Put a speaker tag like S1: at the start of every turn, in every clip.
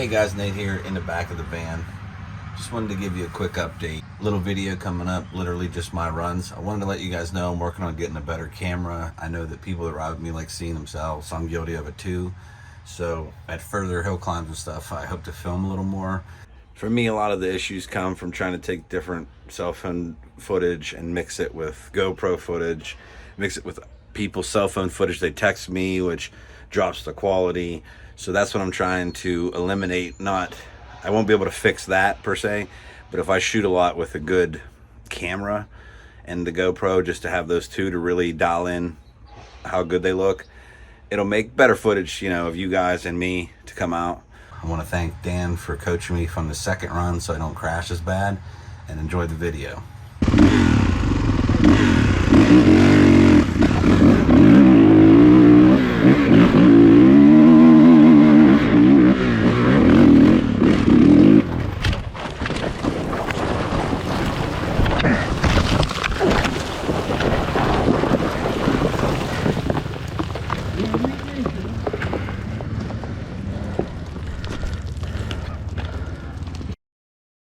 S1: Hey guys, Nate here in the back of the van. Just wanted to give you a quick update. Little video coming up, literally just my runs. I wanted to let you guys know I'm working on getting a better camera. I know that people that ride with me like seeing themselves, so I'm guilty of it too. So at further hill climbs and stuff, I hope to film a little more. For me, a lot of the issues come from trying to take different cell phone footage and mix it with GoPro footage, mix it with people's cell phone footage they text me, which drops the quality. So that's what I'm trying to eliminate. I won't be able to fix that per se, but if I shoot a lot with a good camera and the GoPro, just to have those two to really dial in how good they look, it'll make better footage, of you guys and me to come out. I want to thank Dan for coaching me from the second run so I don't crash as bad, and enjoy the video.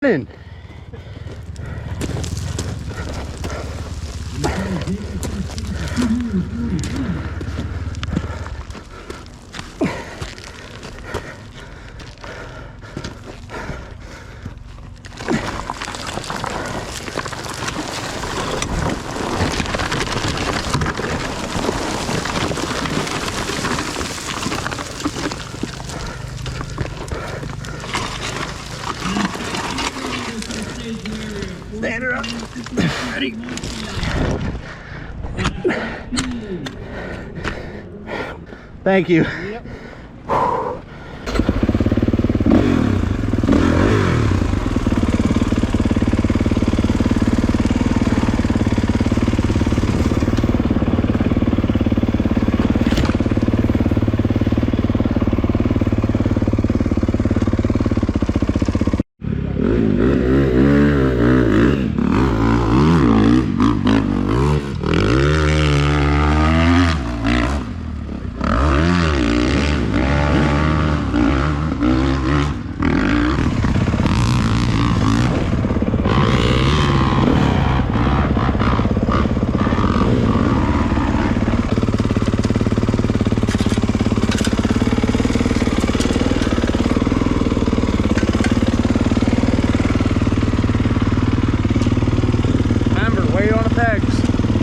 S2: In. Stand her up. Ready. Thank you. Yep.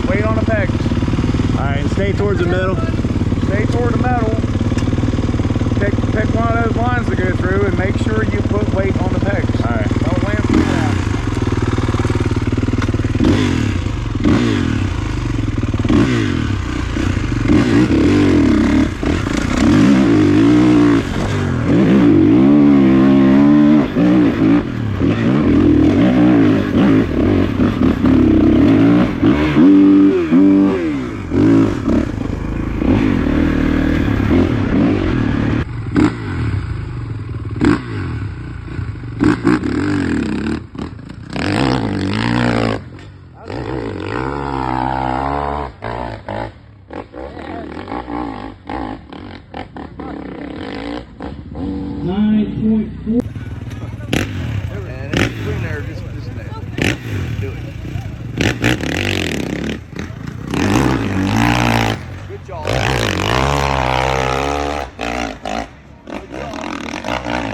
S2: Weight on the pegs. Alright, stay towards the middle. Stay toward the middle. Pick one of those lines to go through and make sure you put weight on the pegs. Alright. Don't land too down. And in between there, just do it. Good job.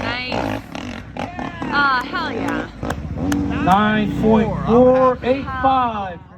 S3: Nice. Ah, hell yeah.
S2: 9.485.